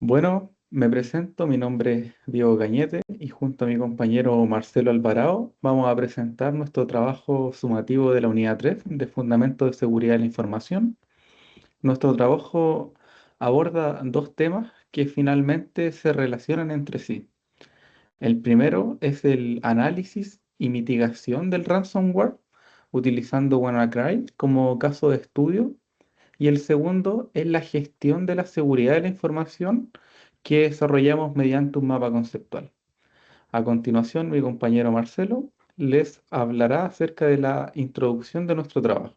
Bueno, me presento, mi nombre es Diego Cañete y junto a mi compañero Marcelo Alvarado vamos a presentar nuestro trabajo sumativo de la unidad 3 de Fundamentos de Seguridad de la Información. Nuestro trabajo aborda dos temas que finalmente se relacionan entre sí. El primero es el análisis y mitigación del ransomware utilizando WannaCry como caso de estudio y el segundo es la gestión de la seguridad de la información que desarrollamos mediante un mapa conceptual. A continuación, mi compañero Marcelo les hablará acerca de la introducción de nuestro trabajo.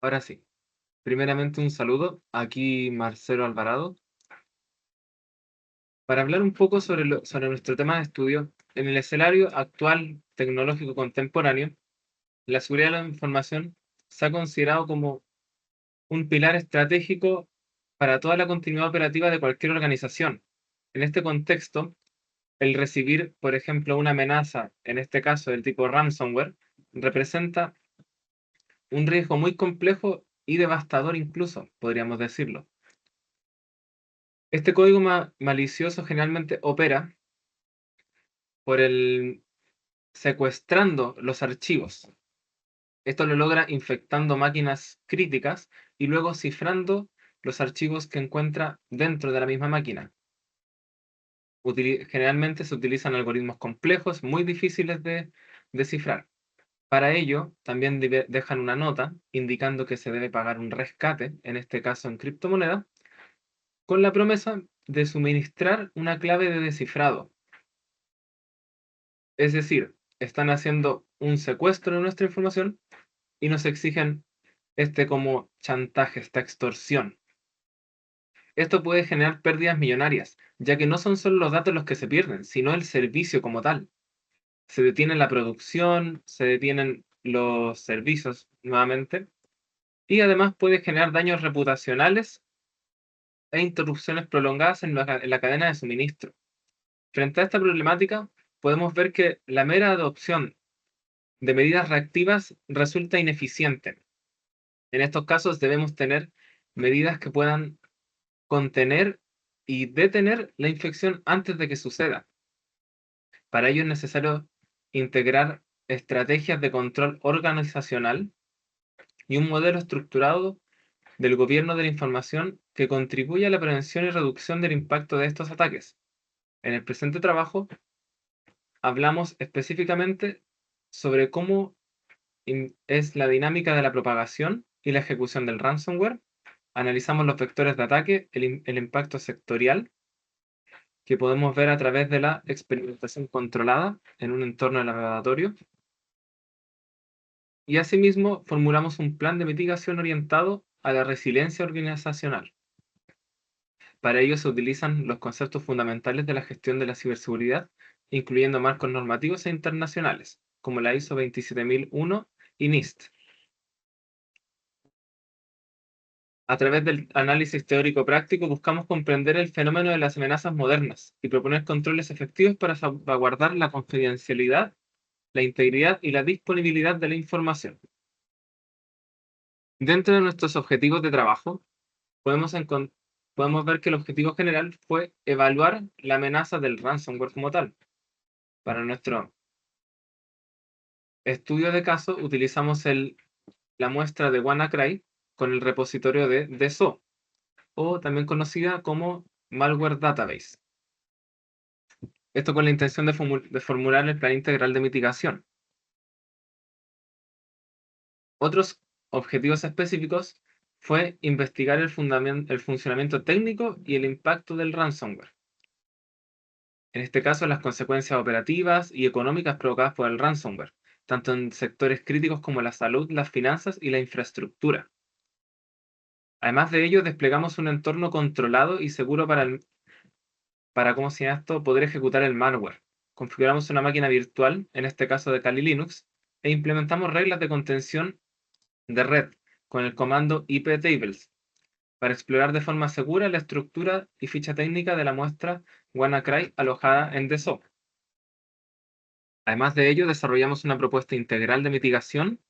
Ahora sí, primeramente un saludo, aquí Marcelo Alvarado, para hablar un poco sobre nuestro tema de estudio. En el escenario actual tecnológico contemporáneo, la seguridad de la información se ha considerado como un pilar estratégico para toda la continuidad operativa de cualquier organización. En este contexto, el recibir, por ejemplo, una amenaza, en este caso del tipo ransomware, representa un riesgo muy complejo y devastador incluso, podríamos decirlo. Este código malicioso generalmente opera por el secuestrando los archivos. Esto lo logra infectando máquinas críticas y luego cifrando los archivos que encuentra dentro de la misma máquina. Generalmente se utilizan algoritmos complejos, muy difíciles de descifrar. Para ello, también dejan una nota indicando que se debe pagar un rescate, en este caso en criptomoneda, con la promesa de suministrar una clave de descifrado. Es decir, están haciendo un secuestro de nuestra información y nos exigen como chantaje, esta extorsión. Esto puede generar pérdidas millonarias, ya que no son solo los datos los que se pierden, sino el servicio como tal. Se detiene la producción, se detienen los servicios nuevamente, y además puede generar daños reputacionales e interrupciones prolongadas en la cadena de suministro. Frente a esta problemática, podemos ver que la mera adopción de medidas reactivas resulta ineficiente. En estos casos debemos tener medidas que puedan contener y detener la infección antes de que suceda. Para ello es necesario integrar estrategias de control organizacional y un modelo estructurado del gobierno de la información que contribuya a la prevención y reducción del impacto de estos ataques. En el presente trabajo hablamos específicamente sobre cómo es la dinámica de la propagación y la ejecución del ransomware. Analizamos los vectores de ataque, el impacto sectorial, que podemos ver a través de la experimentación controlada en un entorno de laboratorio. Y asimismo, formulamos un plan de mitigación orientado a la resiliencia organizacional. Para ello se utilizan los conceptos fundamentales de la gestión de la ciberseguridad, incluyendo marcos normativos e internacionales, como la ISO 27001 y NIST. A través del análisis teórico práctico buscamos comprender el fenómeno de las amenazas modernas y proponer controles efectivos para salvaguardar la confidencialidad, la integridad y la disponibilidad de la información. Dentro de nuestros objetivos de trabajo, podemos, podemos ver que el objetivo general fue evaluar la amenaza del ransomware como tal. Para nuestro estudio de caso, utilizamos la muestra de WannaCry con el repositorio de DSO, o también conocida como Malware Database. Esto con la intención de formular el plan integral de mitigación. Otros objetivos específicos fue investigar el funcionamiento técnico y el impacto del ransomware. En este caso, las consecuencias operativas y económicas provocadas por el ransomware, tanto en sectores críticos como la salud, las finanzas y la infraestructura. Además de ello, desplegamos un entorno controlado y seguro para ¿cómo se llama esto?, poder ejecutar el malware. Configuramos una máquina virtual, en este caso de Kali Linux, e implementamos reglas de contención de red con el comando iptables para explorar de forma segura la estructura y ficha técnica de la muestra WannaCry alojada en DSO. Además de ello, desarrollamos una propuesta integral de mitigación,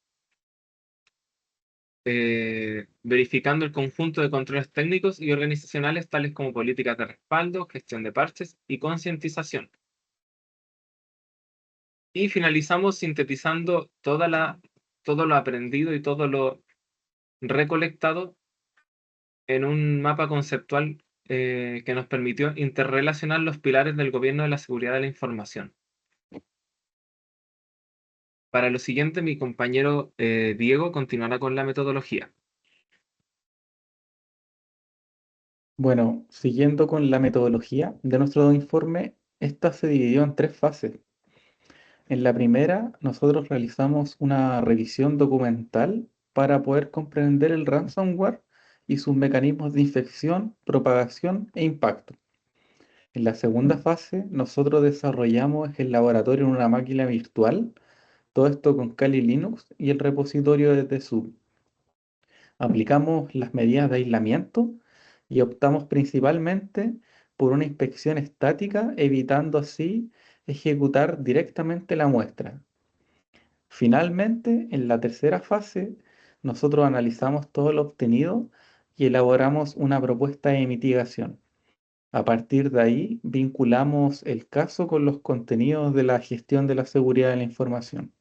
verificando el conjunto de controles técnicos y organizacionales tales como políticas de respaldo, gestión de parches y concientización. Y finalizamos sintetizando todo lo aprendido y todo lo recolectado en un mapa conceptual que nos permitió interrelacionar los pilares del gobierno de la seguridad de la información. Para lo siguiente, mi compañero Diego continuará con la metodología. Bueno, siguiendo con la metodología de nuestro informe, esta se dividió en tres fases. En la primera, nosotros realizamos una revisión documental para poder comprender el ransomware y sus mecanismos de infección, propagación e impacto. En la segunda fase, nosotros desarrollamos el laboratorio en una máquina virtual, todo esto con Kali Linux y el repositorio de TSUB. Aplicamos las medidas de aislamiento y optamos principalmente por una inspección estática, evitando así ejecutar directamente la muestra. Finalmente, en la tercera fase, nosotros analizamos todo lo obtenido y elaboramos una propuesta de mitigación. A partir de ahí, vinculamos el caso con los contenidos de la gestión de la seguridad de la información.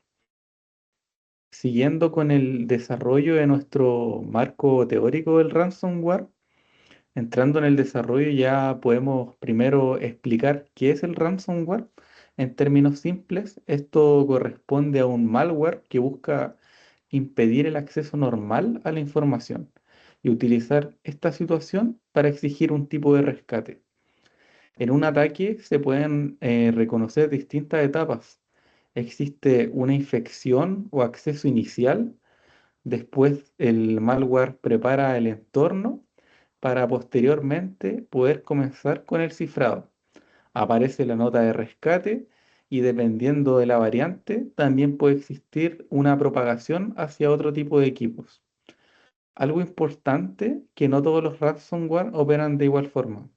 Siguiendo con el desarrollo de nuestro marco teórico del ransomware, entrando en el desarrollo ya podemos primero explicar qué es el ransomware. En términos simples, esto corresponde a un malware que busca impedir el acceso normal a la información y utilizar esta situación para exigir un tipo de rescate. En un ataque se pueden reconocer distintas etapas. Existe una infección o acceso inicial. Después el malware prepara el entorno para posteriormente poder comenzar con el cifrado. Aparece la nota de rescate y dependiendo de la variante también puede existir una propagación hacia otro tipo de equipos. Algo importante que no todos los ransomware operan de igual forma.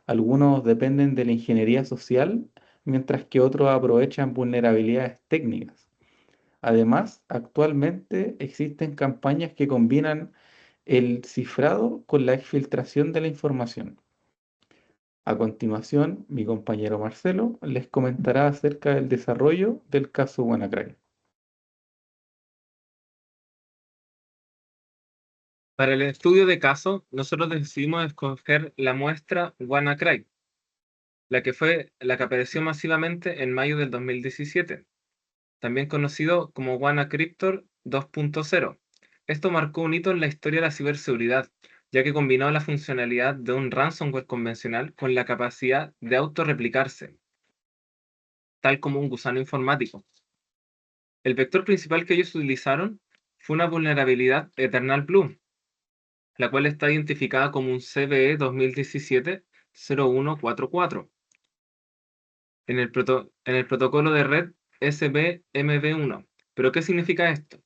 Algunos dependen de la ingeniería social, mientras que otros aprovechan vulnerabilidades técnicas. Además, actualmente existen campañas que combinan el cifrado con la exfiltración de la información. A continuación, mi compañero Marcelo les comentará acerca del desarrollo del caso WannaCry. Para el estudio de caso, nosotros decidimos escoger la muestra WannaCry, la que apareció masivamente en mayo del 2017, también conocido como WannaCryptor 2.0. Esto marcó un hito en la historia de la ciberseguridad, ya que combinó la funcionalidad de un ransomware convencional con la capacidad de autorreplicarse, tal como un gusano informático. El vector principal que ellos utilizaron fue una vulnerabilidad Eternal Blue, la cual está identificada como un CVE 2017-0144 en el protocolo de red SBMV1. ¿Pero qué significa esto?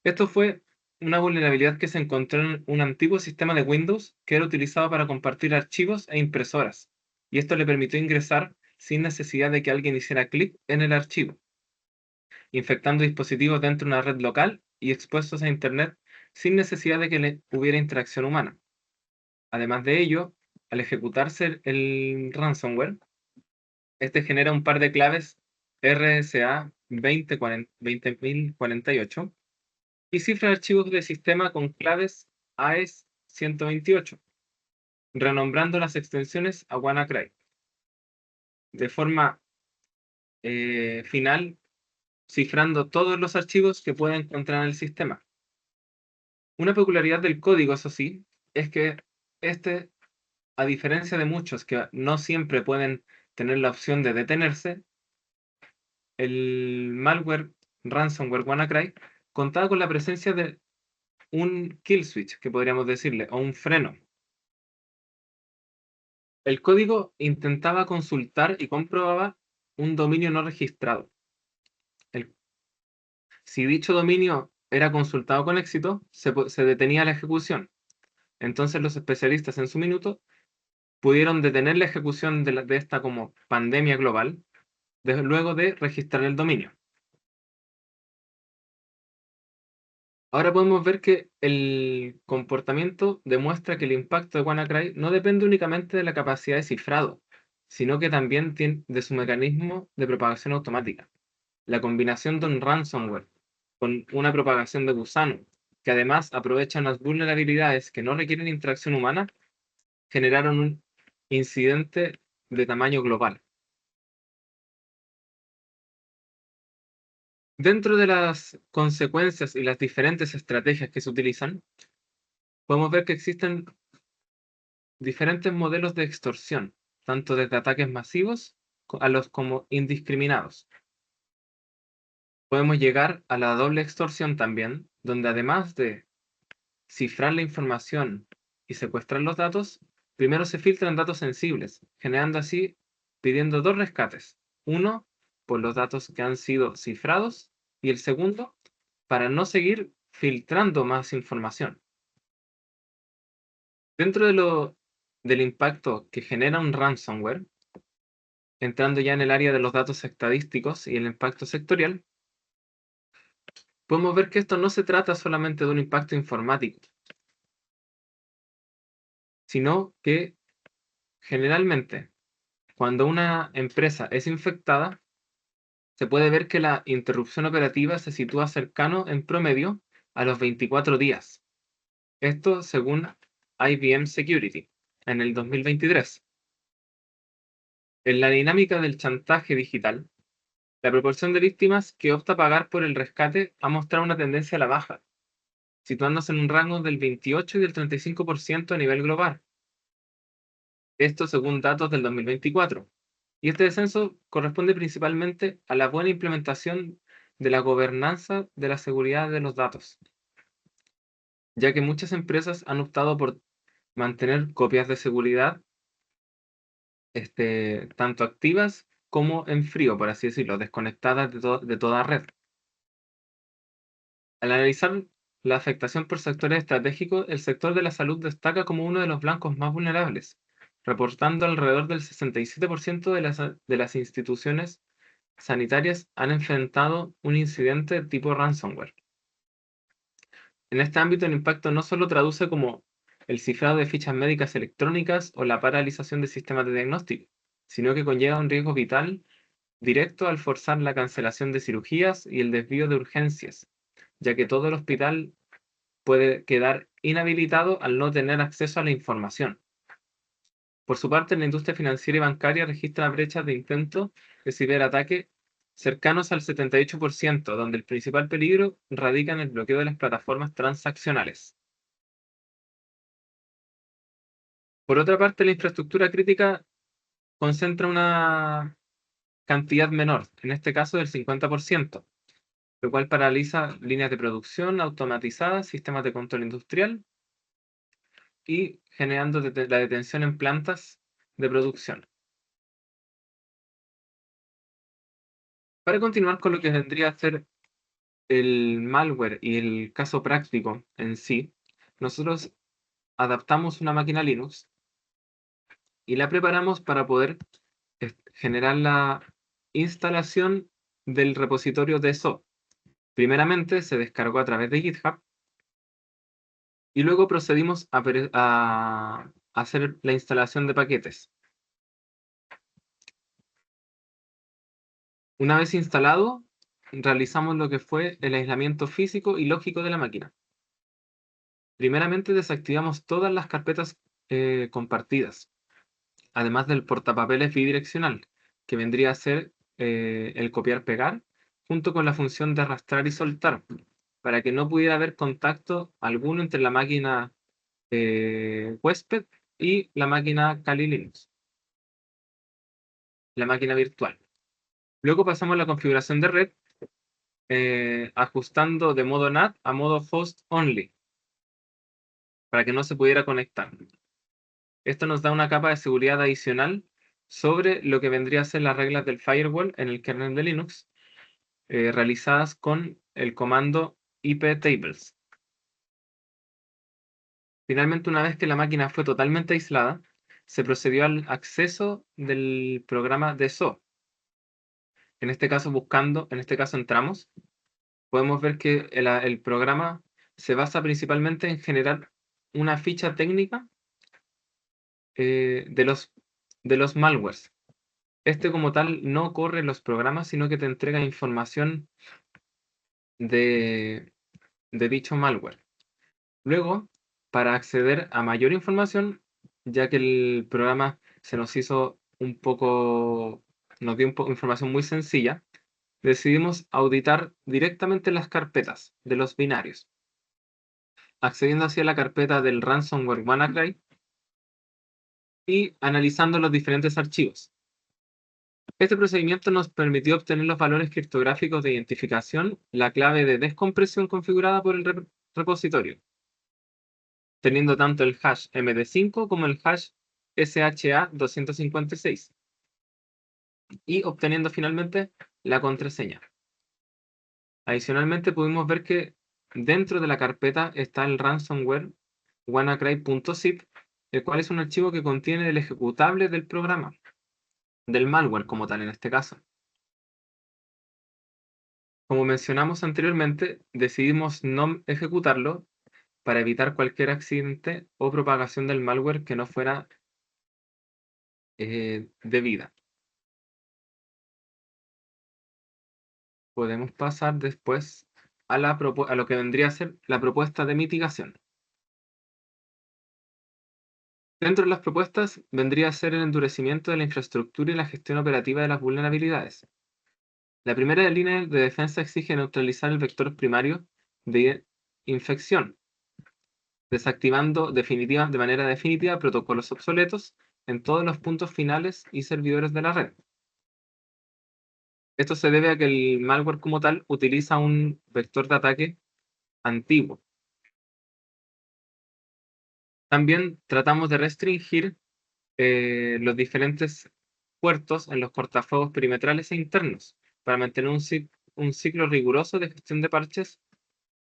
Esto fue una vulnerabilidad que se encontró en un antiguo sistema de Windows que era utilizado para compartir archivos e impresoras, y esto le permitió ingresar sin necesidad de que alguien hiciera clic en el archivo, infectando dispositivos dentro de una red local y expuestos a Internet sin necesidad de que hubiera interacción humana. Además de ello, al ejecutarse el ransomware, este genera un par de claves RSA 20048 y cifra archivos de sistema con claves AES 128, renombrando las extensiones a WannaCry. De forma final, cifrando todos los archivos que pueda encontrar en el sistema. Una peculiaridad del código, eso sí, es que este, a diferencia de muchos que no siempre pueden tener la opción de detenerse, el malware ransomware WannaCry contaba con la presencia de un kill switch, que podríamos decirle, o un freno. El código intentaba consultar y comprobaba un dominio no registrado. El- si dicho dominio era consultado con éxito, se detenía la ejecución. Entonces los especialistas en su minuto pudieron detener la ejecución de esta como pandemia global luego de registrar el dominio. Ahora podemos ver que el comportamiento demuestra que el impacto de WannaCry no depende únicamente de la capacidad de cifrado, sino que también de su mecanismo de propagación automática. La combinación de un ransomware con una propagación de gusano, que además aprovecha unas vulnerabilidades que no requieren interacción humana, generaron un incidente de tamaño global. Dentro de las consecuencias y las diferentes estrategias que se utilizan, podemos ver que existen diferentes modelos de extorsión, tanto desde ataques masivos a los como indiscriminados. Podemos llegar a la doble extorsión también, donde además de cifrar la información y secuestrar los datos, primero se filtran datos sensibles, generando así, pidiendo dos rescates. Uno, por los datos que han sido cifrados, y el segundo, para no seguir filtrando más información. Dentro del impacto que genera un ransomware, entrando ya en el área de los datos estadísticos y el impacto sectorial, podemos ver que esto no se trata solamente de un impacto informático, sino que generalmente cuando una empresa es infectada, se puede ver que la interrupción operativa se sitúa cercano en promedio a los 24 días. Esto según IBM Security en el 2023. En la dinámica del chantaje digital, la proporción de víctimas que opta a pagar por el rescate ha mostrado una tendencia a la baja, situándose en un rango del 28 y del 35% a nivel global. Esto según datos del 2024. Y este descenso corresponde principalmente a la buena implementación de la gobernanza de la seguridad de los datos, ya que muchas empresas han optado por mantener copias de seguridad tanto activas como en frío, por así decirlo, desconectadas de toda red. Al analizar la afectación por sectores estratégicos, el sector de la salud destaca como uno de los blancos más vulnerables, reportando alrededor del 67% de las instituciones sanitarias han enfrentado un incidente tipo ransomware. En este ámbito, el impacto no solo traduce como el cifrado de fichas médicas electrónicas o la paralización de sistemas de diagnóstico, sino que conlleva un riesgo vital directo al forzar la cancelación de cirugías y el desvío de urgencias, ya que todo el hospital puede quedar inhabilitado al no tener acceso a la información. Por su parte, la industria financiera y bancaria registra brechas de intento de ciberataque cercanos al 78%, donde el principal peligro radica en el bloqueo de las plataformas transaccionales. Por otra parte, la infraestructura crítica concentra una cantidad menor, en este caso del 50%, lo cual paraliza líneas de producción automatizadas, sistemas de control industrial y generando la detención en plantas de producción. Para continuar con lo que vendría a ser el malware y el caso práctico en sí, nosotros adaptamos una máquina Linux y la preparamos para poder generar la instalación del repositorio de SO. Primeramente se descargó a través de GitHub y luego procedimos a hacer la instalación de paquetes. Una vez instalado, realizamos lo que fue el aislamiento físico y lógico de la máquina. Primeramente desactivamos todas las carpetas compartidas, además del portapapeles bidireccional, que vendría a ser el copiar-pegar, junto con la función de arrastrar y soltar, para que no pudiera haber contacto alguno entre la máquina huésped y la máquina Kali Linux, la máquina virtual. Luego pasamos a la configuración de red, ajustando de modo NAT a modo host only, para que no se pudiera conectar. Esto nos da una capa de seguridad adicional sobre lo que vendría a ser las reglas del firewall en el kernel de Linux, realizadas con el comando iptables. Finalmente, una vez que la máquina fue totalmente aislada, se procedió al acceso del programa de SO. En este caso entramos, podemos ver que el programa se basa principalmente en generar una ficha técnica de los malwares. Este como tal no corre los programas, sino que te entrega información de, de dicho malware. Luego, para acceder a mayor información, ya que el programa se nos hizo nos dio información muy sencilla, decidimos auditar directamente las carpetas de los binarios, accediendo así a la carpeta del ransomware WannaCry y analizando los diferentes archivos. Este procedimiento nos permitió obtener los valores criptográficos de identificación, la clave de descompresión configurada por el repositorio, teniendo tanto el hash MD5 como el hash SHA-256 y obteniendo finalmente la contraseña. Adicionalmente pudimos ver que dentro de la carpeta está el ransomware WannaCry.zip, el cual es un archivo que contiene el ejecutable del programa, del malware como tal en este caso. Como mencionamos anteriormente, decidimos no ejecutarlo para evitar cualquier accidente o propagación del malware que no fuera debida. Podemos pasar después a lo que vendría a ser la propuesta de mitigación. Dentro de las propuestas vendría a ser el endurecimiento de la infraestructura y la gestión operativa de las vulnerabilidades. La primera línea de defensa exige neutralizar el vector primario de infección, desactivando de manera definitiva protocolos obsoletos en todos los puntos finales y servidores de la red. Esto se debe a que el malware como tal utiliza un vector de ataque antiguo. También tratamos de restringir los diferentes puertos en los cortafuegos perimetrales e internos para mantener un ciclo riguroso de gestión de parches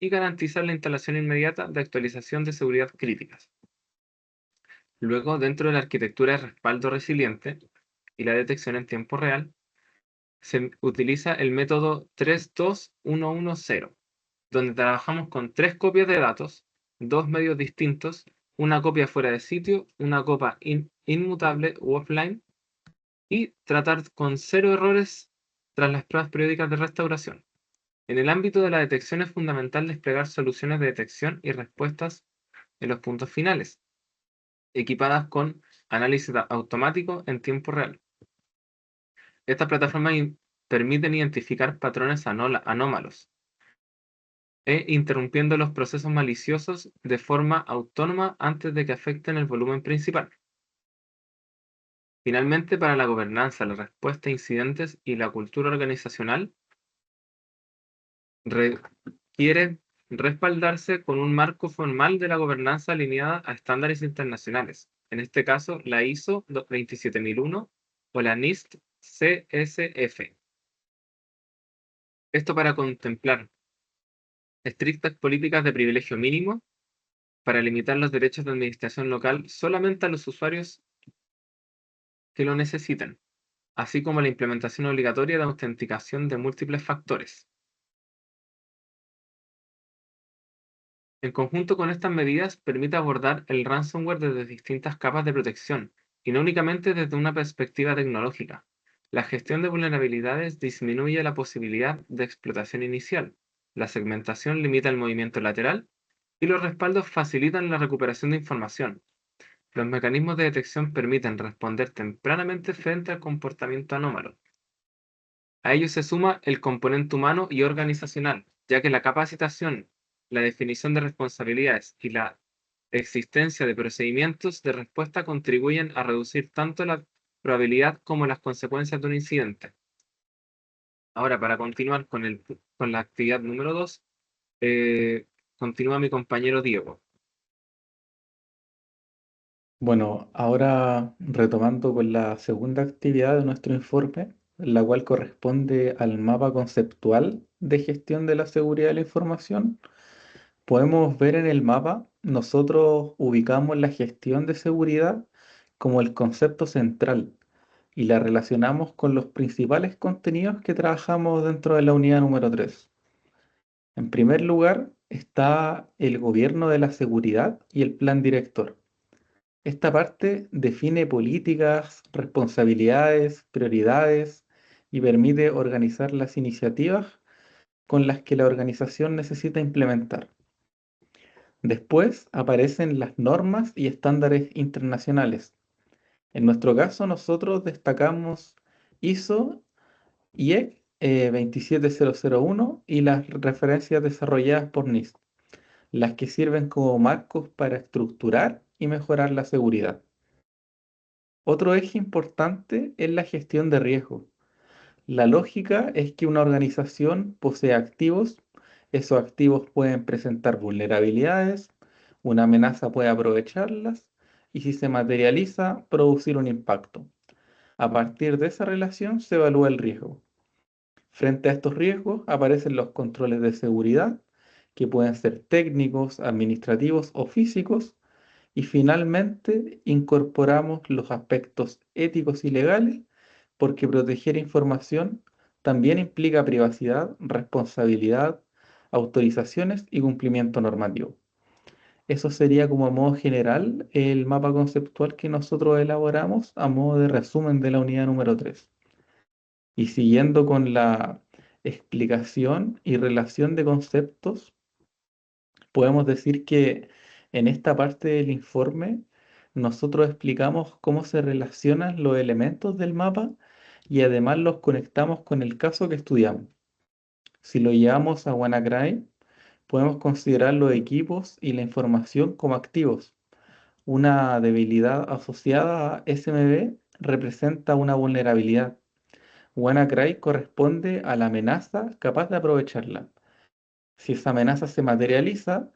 y garantizar la instalación inmediata de actualización de seguridad críticas. Luego, dentro de la arquitectura de respaldo resiliente y la detección en tiempo real, se utiliza el método 32110, donde trabajamos con 3 copias de datos, 2 medios distintos, una copia fuera de sitio, una copia inmutable u offline, y tratar con 0 errores tras las pruebas periódicas de restauración. En el ámbito de la detección es fundamental desplegar soluciones de detección y respuestas en los puntos finales, equipadas con análisis automático en tiempo real. Estas plataformas permiten identificar patrones anómalos interrumpiendo los procesos maliciosos de forma autónoma antes de que afecten el volumen principal. Finalmente, para la gobernanza, la respuesta a incidentes y la cultura organizacional, requiere respaldarse con un marco formal de la gobernanza alineada a estándares internacionales, en este caso la ISO 27001 o la NIST CSF. Esto para contemplar estrictas políticas de privilegio mínimo para limitar los derechos de administración local solamente a los usuarios que lo necesiten, así como la implementación obligatoria de autenticación de múltiples factores. En conjunto con estas medidas, permite abordar el ransomware desde distintas capas de protección, y no únicamente desde una perspectiva tecnológica. La gestión de vulnerabilidades disminuye la posibilidad de explotación inicial, la segmentación limita el movimiento lateral, y los respaldos facilitan la recuperación de información. Los mecanismos de detección permiten responder tempranamente frente al comportamiento anómalo. A ello se suma el componente humano y organizacional, ya que la capacitación, la definición de responsabilidades y la existencia de procedimientos de respuesta contribuyen a reducir tanto la probabilidad como las consecuencias de un incidente. Ahora, para continuar con la actividad número 2, continúa mi compañero Diego. Bueno, ahora retomando con la segunda actividad de nuestro informe, la cual corresponde al mapa conceptual de gestión de la seguridad de la información, podemos ver en el mapa, nosotros ubicamos la gestión de seguridad como el concepto central, y la relacionamos con los principales contenidos que trabajamos dentro de la unidad número 3. En primer lugar está el gobierno de la seguridad y el plan director. Esta parte define políticas, responsabilidades, prioridades y permite organizar las iniciativas con las que la organización necesita implementar. Después aparecen las normas y estándares internacionales. En nuestro caso, nosotros destacamos ISO, IEC 27001 y las referencias desarrolladas por NIST, las que sirven como marcos para estructurar y mejorar la seguridad. Otro eje importante es la gestión de riesgo. La lógica es que una organización posee activos, esos activos pueden presentar vulnerabilidades, una amenaza puede aprovecharlas y si se materializa, producir un impacto. A partir de esa relación se evalúa el riesgo. Frente a estos riesgos aparecen los controles de seguridad, que pueden ser técnicos, administrativos o físicos, y finalmente incorporamos los aspectos éticos y legales, porque proteger información también implica privacidad, responsabilidad, autorizaciones y cumplimiento normativo. Eso sería como a modo general el mapa conceptual que nosotros elaboramos a modo de resumen de la unidad número 3. Y siguiendo con la explicación y relación de conceptos, podemos decir que en esta parte del informe nosotros explicamos cómo se relacionan los elementos del mapa y además los conectamos con el caso que estudiamos. Si lo llevamos a WannaCry, podemos considerar los equipos y la información como activos. Una debilidad asociada a SMB representa una vulnerabilidad. WannaCry corresponde a la amenaza capaz de aprovecharla. Si esa amenaza se materializa,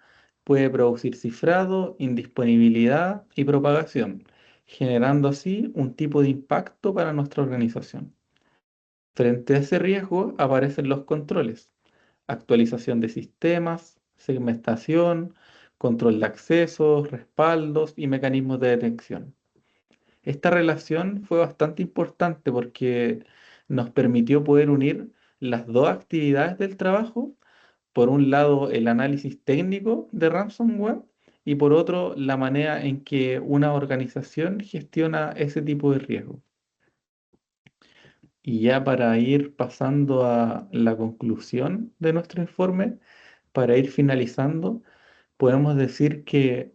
puede producir cifrado, indisponibilidad y propagación, generando así un tipo de impacto para nuestra organización. Frente a ese riesgo aparecen los controles: actualización de sistemas, segmentación, control de accesos, respaldos y mecanismos de detección. Esta relación fue bastante importante porque nos permitió poder unir las dos actividades del trabajo: por un lado el análisis técnico de ransomware y por otro la manera en que una organización gestiona ese tipo de riesgo. Y ya para ir pasando a la conclusión de nuestro informe, para ir finalizando, podemos decir que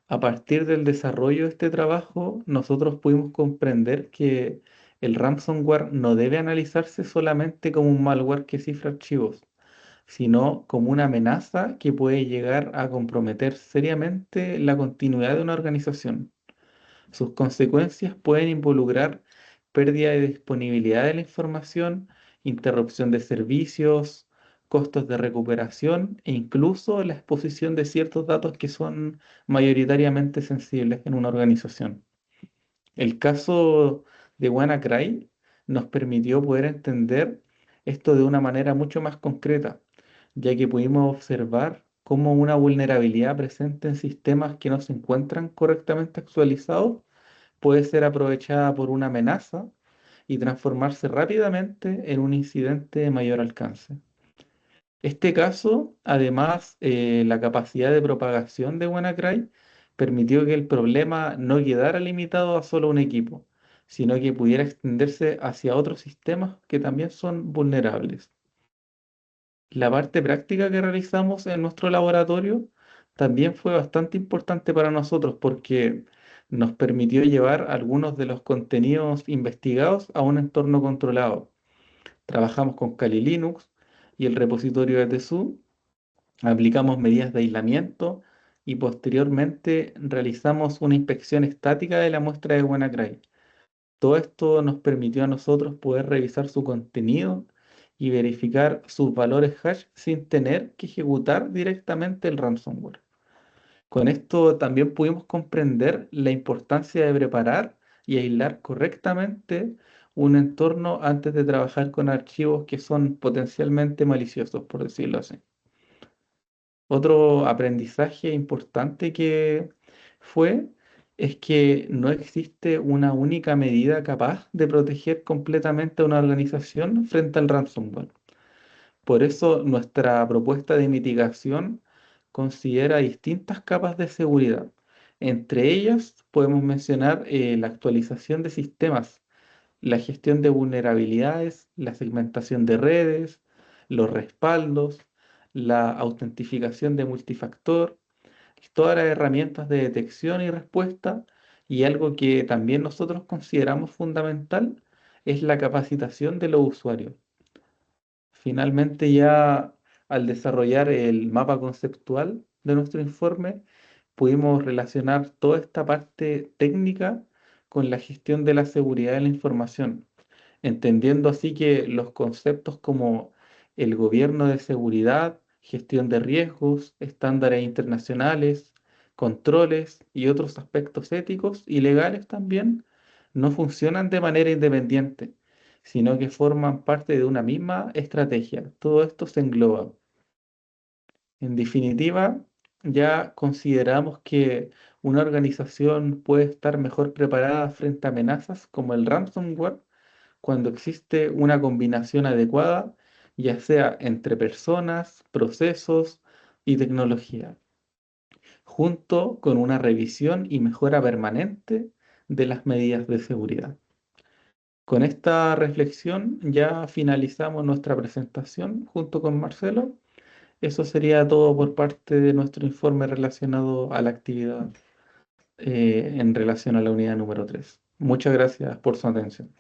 a partir del desarrollo de este trabajo, nosotros pudimos comprender que el ransomware no debe analizarse solamente como un malware que cifra archivos, sino como una amenaza que puede llegar a comprometer seriamente la continuidad de una organización. Sus consecuencias pueden involucrar pérdida de disponibilidad de la información, interrupción de servicios, costos de recuperación e incluso la exposición de ciertos datos que son mayoritariamente sensibles en una organización. El caso de WannaCry nos permitió poder entender esto de una manera mucho más concreta, ya que pudimos observar cómo una vulnerabilidad presente en sistemas que no se encuentran correctamente actualizados puede ser aprovechada por una amenaza y transformarse rápidamente en un incidente de mayor alcance. Este caso, además, la capacidad de propagación de WannaCry permitió que el problema no quedara limitado a solo un equipo, sino que pudiera extenderse hacia otros sistemas que también son vulnerables. La parte práctica que realizamos en nuestro laboratorio también fue bastante importante para nosotros porque nos permitió llevar algunos de los contenidos investigados a un entorno controlado. Trabajamos con Kali Linux y el repositorio de Tesu, aplicamos medidas de aislamiento y posteriormente realizamos una inspección estática de la muestra de WannaCry. Todo esto nos permitió a nosotros poder revisar su contenido y verificar sus valores hash sin tener que ejecutar directamente el ransomware. Con esto también pudimos comprender la importancia de preparar y aislar correctamente un entorno antes de trabajar con archivos que son potencialmente maliciosos, por decirlo así. Otro aprendizaje importante que fue es que no existe una única medida capaz de proteger completamente a una organización frente al ransomware. Por eso nuestra propuesta de mitigación considera distintas capas de seguridad. Entre ellas podemos mencionar la actualización de sistemas, la gestión de vulnerabilidades, la segmentación de redes, los respaldos, la autentificación de multifactor, todas las herramientas de detección y respuesta, y algo que también nosotros consideramos fundamental es la capacitación de los usuarios. Finalmente, ya al desarrollar el mapa conceptual de nuestro informe, pudimos relacionar toda esta parte técnica con la gestión de la seguridad de la información, entendiendo así que los conceptos como el gobierno de seguridad, gestión de riesgos, estándares internacionales, controles y otros aspectos éticos y legales también no funcionan de manera independiente, sino que forman parte de una misma estrategia. Todo esto se engloba. En definitiva, ya consideramos que una organización puede estar mejor preparada frente a amenazas como el ransomware cuando existe una combinación adecuada, ya sea entre personas, procesos y tecnología, junto con una revisión y mejora permanente de las medidas de seguridad. Con esta reflexión ya finalizamos nuestra presentación junto con Marcelo. Eso sería todo por parte de nuestro informe relacionado a la actividad en relación a la unidad número 3. Muchas gracias por su atención.